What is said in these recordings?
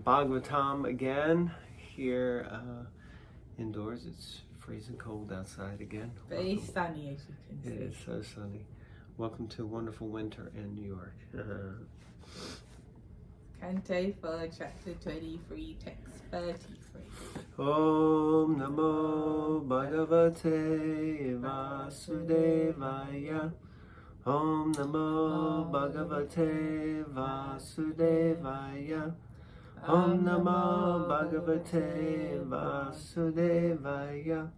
Bhagavatam again here indoors. It's freezing cold outside again. Very sunny, as you can see. It is so sunny. Welcome to a wonderful winter in New York. Canto 4, chapter 23, text 33. Om Namo Bhagavate Vasudevaya. Om Namo Bhagavate Vasudevaya. Om Namo Bhagavate Vasudevaya.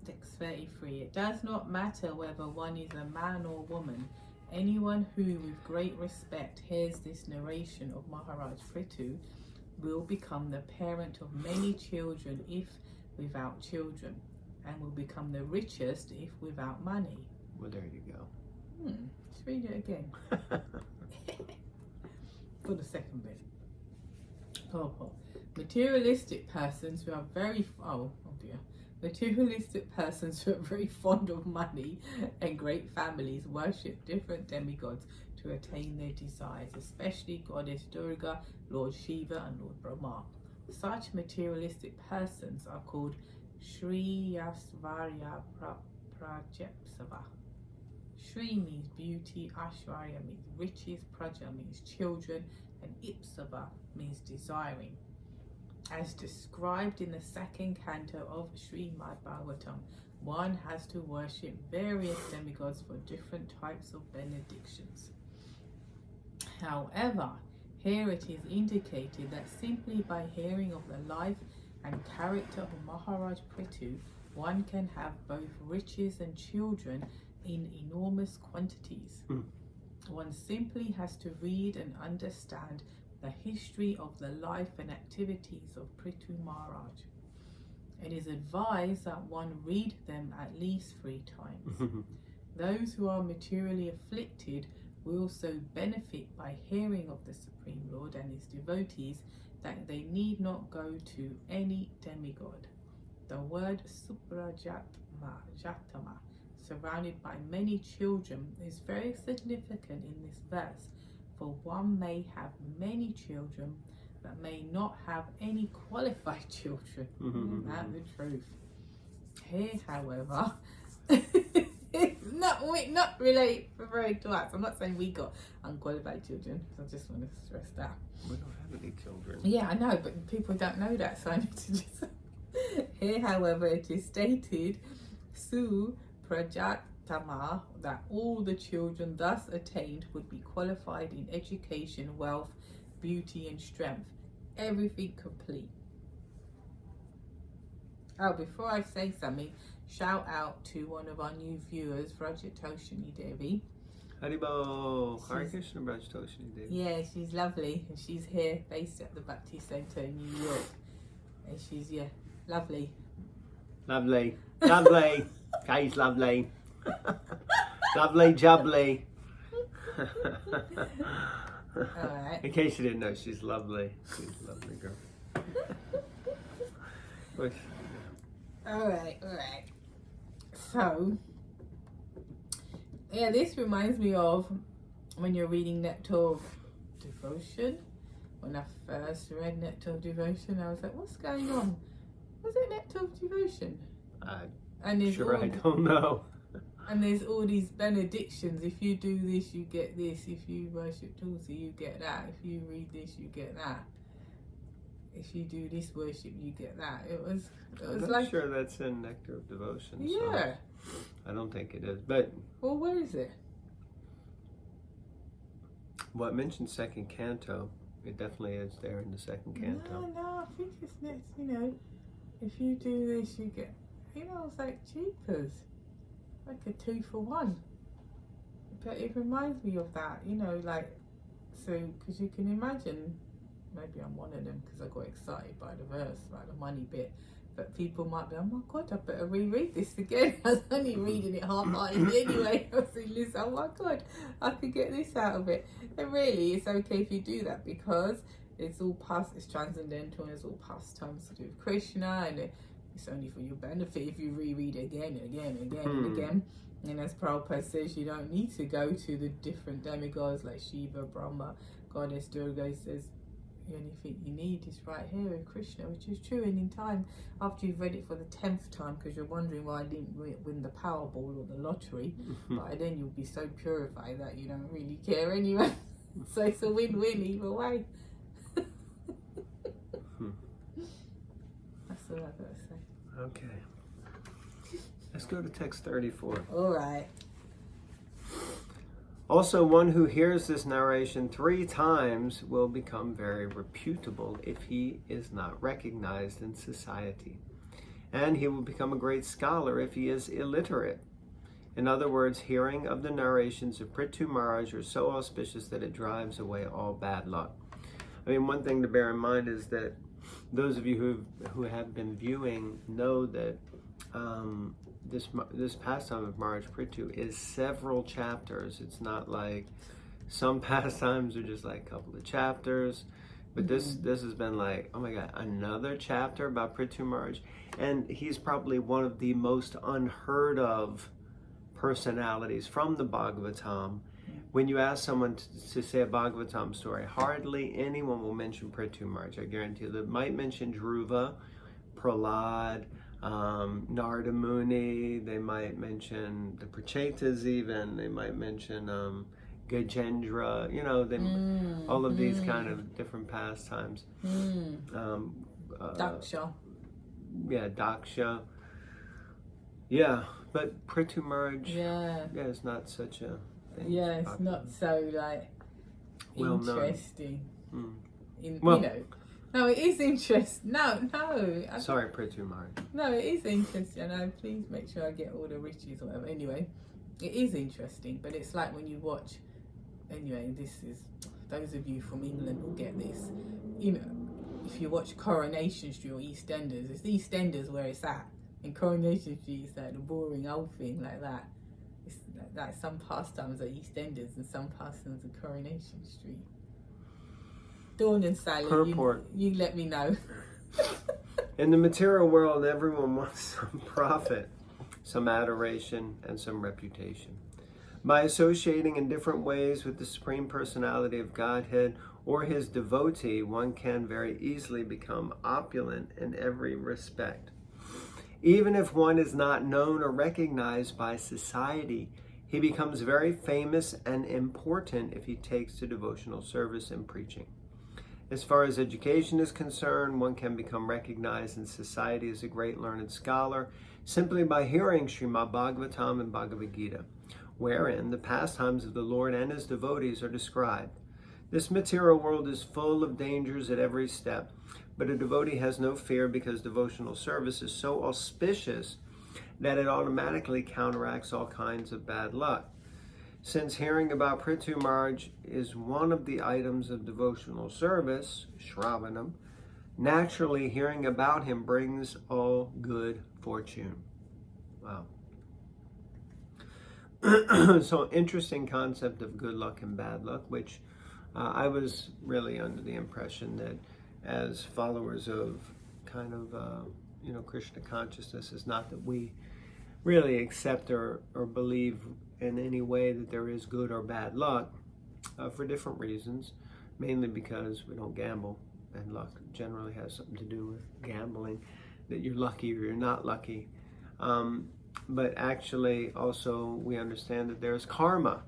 Text 33. It does not matter whether one is a man or woman. Anyone who with great respect hears this narration of Maharaj Prithu will become the parent of many children if without children, and will become the richest if without money. Well, there you go. Let's read it again. For the second bit. Materialistic persons who are very Materialistic persons who are very fond of money and great families worship different demigods to attain their desires, especially Goddess Durga, Lord Shiva and Lord Brahma. Such materialistic persons are called Shriyasvarya Prajapsava. Shri means beauty, Ashwarya means riches, Praja means children, and Ipsava means desiring. As described in the second canto of Srimad Bhagavatam, one has to worship various demigods for different types of benedictions. However, here it is indicated that simply by hearing of the life and character of Maharaj Prithu, one can have both riches and children in enormous quantities. One simply has to read and understand the history of the life and activities of Prithu Maharaj. It is advised that one read them at least 3 times. Those who are materially afflicted will so benefit by hearing of the Supreme Lord and his devotees that they need not go to any demigod. The word Suprajatama, surrounded by many children, is very significant in this verse. For one may have many children, but may not have any qualified children. Isn't that the truth? Here, however, not referring to us. I'm not saying we got unqualified children. So I just want to stress that. We don't have any children. Yeah, I know, but people don't know that, so I need to just... Here, however, it is stated, Su Prajat that all the children thus attained would be qualified in education, wealth, beauty and strength, everything complete. Before I say something, shout out to one of our new viewers, Rajatoshini Devi. Haribo, Hare Krishna, Rajatoshini Devi. Yeah, she's lovely, and she's here based at the Bhakti Center in New York, and she's lovely. Lovely, Kay's lovely. Lovely jubbly. Alright. In case you didn't know, she's lovely. She's a lovely girl. Alright. So, this reminds me of when you're reading Nectar of Devotion. When I first read Nectar of Devotion, I was like, what's going on? Was it Nectar of Devotion? I don't know. And there's all these benedictions. If you do this, you get this. If you worship Tulsi, you get that. If you read this, you get that. If you do this worship, you get that. I'm not sure that's in Nectar of Devotion. Yeah. So I don't think it is. But well, where is it? Well, it mentioned second canto. It definitely is there in the second canto. No, I think it's next. If you do this, you get. It's like cheapers. Like a 2 for 1, but it reminds me of that, because you can imagine, maybe I'm one of them because I got excited by the verse, like the money bit, but people might be, oh my god, I better reread this again. I was only reading it half-heartedly anyway. I was thinking, oh my god, I could get this out of it. And really, it's okay if you do that because it's all past, it's transcendental, and it's all pastimes to do with Krishna, and it's only for your benefit if you reread it again and again and again and again. And as Prabhupada says, you don't need to go to the different demigods like Shiva, Brahma, Goddess Durga. He says, the only thing you need is right here in Krishna, which is true. And in time, after you've read it for the 10th time, because you're wondering why I didn't win the Powerball or the lottery, but then you'll be so purified that you don't really care anyway. So it's a win-win either way. That's all I've got to say. Okay. Let's go to text 34. All right. Also, one who hears this narration 3 times will become very reputable if he is not recognized in society. And he will become a great scholar if he is illiterate. In other words, hearing of the narrations of Prithu Maharaj are so auspicious that it drives away all bad luck. I mean, one thing to bear in mind is that those of you who have been viewing know that this pastime of Maharaj Prithu is several chapters. It's not like some pastimes are just like a couple of chapters, but this has been like, oh my God, another chapter about Prithu Maharaj, and he's probably one of the most unheard of personalities from the Bhagavatam. When you ask someone to say a Bhagavatam story, hardly anyone will mention Prithu Maharaj. I guarantee you. They might mention Dhruva, Prahlad, Narada Muni, they might mention the Prachetas even, they might mention Gajendra, you know, all of these kind of different pastimes. Daksha. Yeah, Daksha. Yeah, but Prithu Maharaj, it's not such a thing. Yeah, it's not so like interesting. You know. No, it is interesting. No. Sorry, Prithu Maharaj. No, it is interesting. No, please make sure I get all the riches or whatever. Anyway, it is interesting, but it's like when you watch. Anyway, this is those of you from England will get this. You know, if you watch Coronation Street or EastEnders, it's EastEnders where it's at. In Coronation Street, it's like the boring old thing like that. It's like some pastimes are EastEnders and some pastimes are Coronation Street. Dawn and Sally, you let me know. In the material world, everyone wants some profit, some adoration, and some reputation. By associating in different ways with the Supreme Personality of Godhead or his devotee, one can very easily become opulent in every respect. Even if one is not known or recognized by society, he becomes very famous and important if he takes to devotional service and preaching. As far as education is concerned, one can become recognized in society as a great learned scholar simply by hearing Srimad Bhagavatam and Bhagavad Gita, wherein the pastimes of the Lord and his devotees are described. This material world is full of dangers at every step, but a devotee has no fear because devotional service is so auspicious that it automatically counteracts all kinds of bad luck. Since hearing about Prithu Maharaj is one of the items of devotional service, Shravanam, naturally hearing about him brings all good fortune. Wow. So interesting concept of good luck and bad luck, which I was really under the impression that as followers of kind of, Krishna consciousness, is not that we really accept or believe in any way that there is good or bad luck for different reasons, mainly because we don't gamble, and luck generally has something to do with gambling, that you're lucky or you're not lucky. But actually also we understand that there's karma,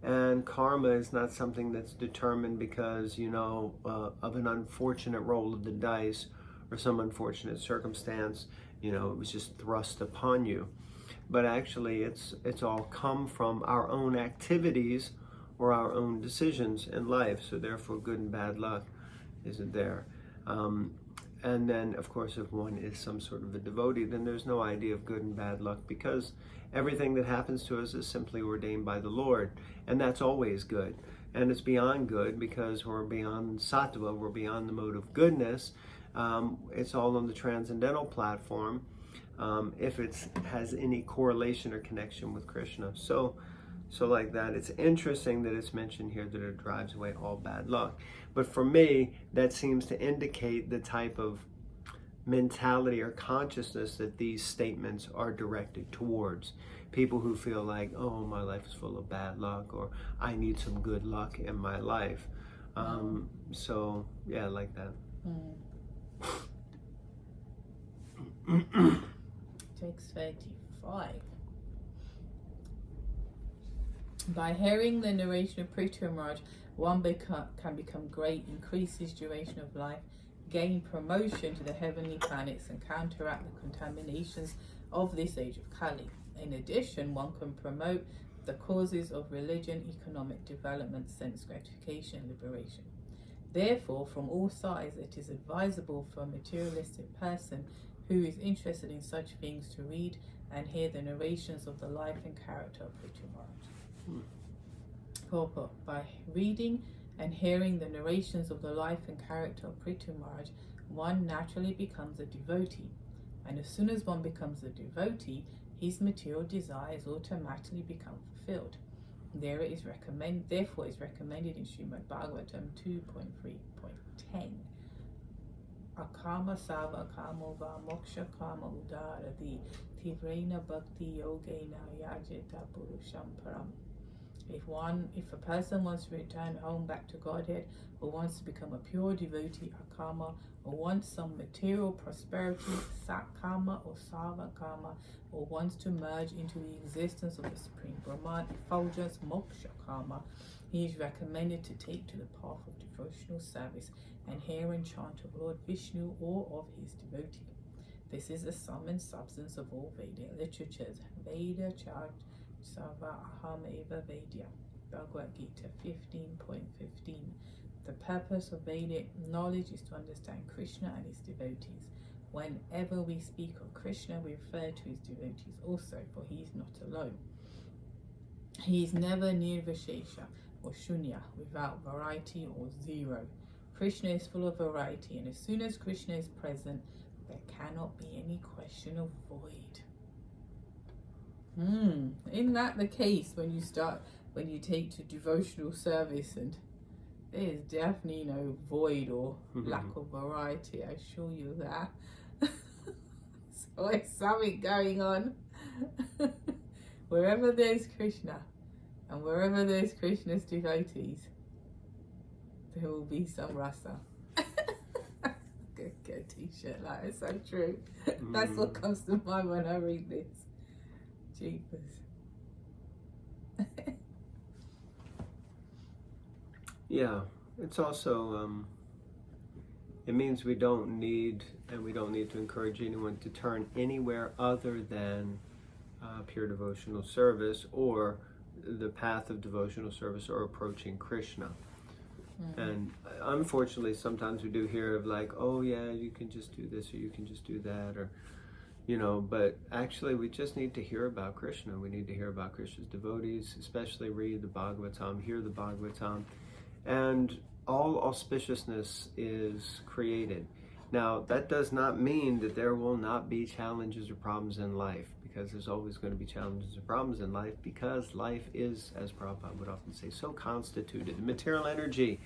and karma is not something that's determined because, of an unfortunate roll of the dice or some unfortunate circumstance, it was just thrust upon you. But actually it's all come from our own activities or our own decisions in life. So therefore good and bad luck isn't there. And then of course if one is some sort of a devotee, then there's no idea of good and bad luck, because everything that happens to us is simply ordained by the Lord, and that's always good. And it's beyond good because we're beyond sattva, we're beyond the mode of goodness. It's all on the transcendental platform. If it has any correlation or connection with Krishna. So like that, it's interesting that it's mentioned here that it drives away all bad luck. But for me, that seems to indicate the type of mentality or consciousness that these statements are directed towards. People who feel like, oh, my life is full of bad luck, or I need some good luck in my life. So yeah, like that. Text 35. By hearing the narration of Prithu Maharaj, one can become great, increase his duration of life, gain promotion to the heavenly planets, and counteract the contaminations of this age of Kali. In addition, one can promote the causes of religion, economic development, sense gratification, and liberation. Therefore, from all sides, it is advisable for a materialistic person who is interested in such things to read and hear the narrations of the life and character of Prithu Maharaj. Purport. By reading and hearing the narrations of the life and character of Prithu Maharaj, one naturally becomes a devotee. And as soon as one becomes a devotee, his material desires automatically become fulfilled. Therefore, it is recommended in Srimad Bhagavatam 2.3.10. Akama sava kamo va moksha kama udaradi tivrena bhakti yogena yajeta purusham param. If a person wants to return home back to Godhead, or wants to become a pure devotee, akama, or wants some material prosperity, sakama or savakama, or wants to merge into the existence of the Supreme Brahman, effulgence, moksha kama, he is recommended to take to the path of devotional service and hear and chant of Lord Vishnu or of his devotee. This is the sum and substance of all Vedic literatures. Veda chart Sava Aham Eva Vedya. Bhagavad Gita 15.15. The purpose of Vedic knowledge is to understand Krishna and his devotees. Whenever we speak of Krishna, we refer to his devotees also, for he is not alone. He is never nirvishesha or shunya, without variety or zero. Krishna is full of variety, and as soon as Krishna is present, there cannot be any question of void. Isn't that the case when you take to devotional service, and there's definitely no void or lack of variety, I assure you that. So there's something going on. Wherever there's Krishna and wherever there's Krishna's devotees, there will be some rasa. Get a t-shirt, like it's so true. That's what comes to mind when I read this. Jeepers. Yeah, it's also it means we don't need to encourage anyone to turn anywhere other than pure devotional service or the path of devotional service or approaching Krishna. And unfortunately, sometimes we do hear of like, oh yeah, you can just do this or you can just do that, or but actually we just need to hear about Krishna. We need to hear about Krishna's devotees, especially read the Bhagavatam, hear the Bhagavatam, and all auspiciousness is created. Now, that does not mean that there will not be challenges or problems in life, because there's always going to be challenges or problems in life, because life is, as Prabhupada would often say, so constituted. The material energy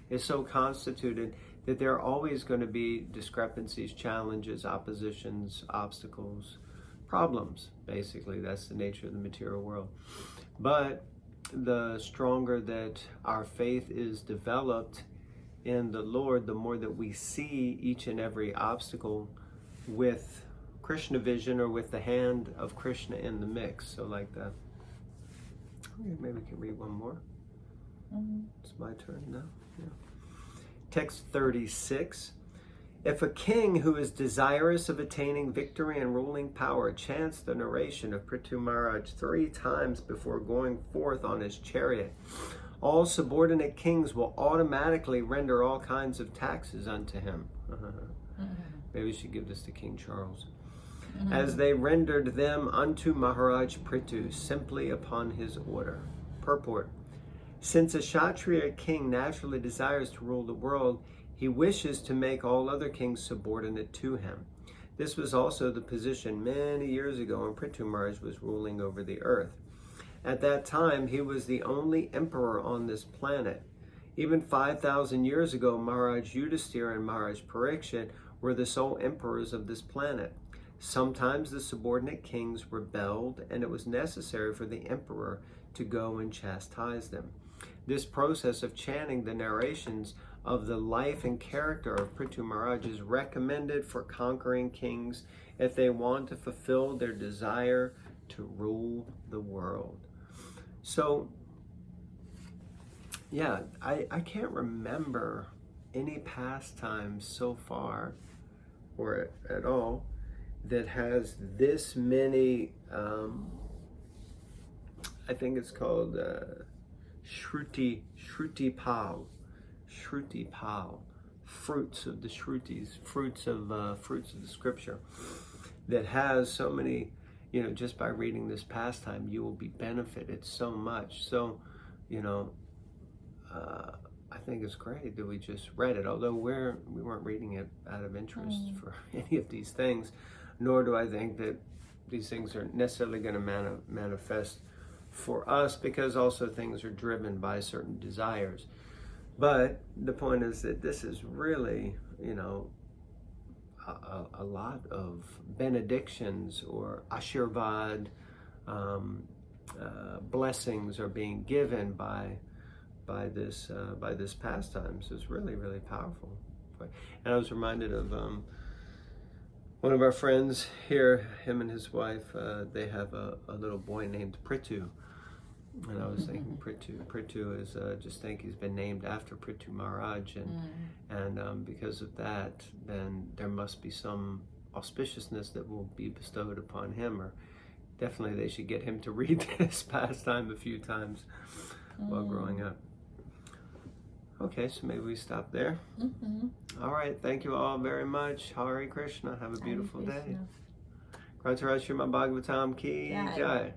is so constituted that there are always going to be discrepancies, challenges, oppositions, obstacles, problems. Basically, that's the nature of the material world. But the stronger that our faith is developed in the Lord, the more that we see each and every obstacle with Krishna vision, or with the hand of Krishna in the mix. So like that. Maybe we can read one more. It's my turn now. Yeah. Text 36. If a king who is desirous of attaining victory and ruling power chants the narration of Prithu Maharaj 3 times before going forth on his chariot, all subordinate kings will automatically render all kinds of taxes unto him. Maybe we should give this to King Charles. As they rendered them unto Maharaj Prithu simply upon his order. Purport. Since a Kshatriya king naturally desires to rule the world, he wishes to make all other kings subordinate to him. This was also the position many years ago when Prithu Maharaj was ruling over the earth. At that time, he was the only emperor on this planet. Even 5,000 years ago, Maharaj Yudhisthira and Maharaj Parikshit were the sole emperors of this planet. Sometimes the subordinate kings rebelled, and it was necessary for the emperor to go and chastise them. this process of chanting the narrations of the life and character of Prithu Maharaj is recommended for conquering kings if they want to fulfill their desire to rule the world. So, yeah, I can't remember any pastimes so far, or at all, that has this many, I think it's called Shruti Pal, fruits of the Shrutis, fruits of the scripture, that has so many, just by reading this pastime, you will be benefited so much. So, I think it's great that we just read it, although we weren't reading it out of interest for any of these things, nor do I think that these things are necessarily going to manifest for us, because also things are driven by certain desires. But the point is that this is really, a lot of benedictions or ashirvad, blessings are being given by this pastime. So it's really, really powerful. And I was reminded of one of our friends here, him and his wife, they have a little boy named Prithu. And I was thinking Prithu is, just think he's been named after Prithu Maharaj, and because of that, then there must be some auspiciousness that will be bestowed upon him, or definitely they should get him to read this pastime a few times while growing up. Okay, so maybe we stop there. All right, thank you all very much. Hare Krishna. Have a beautiful day. Grantaraj Srimad Bhagavatam ki jai.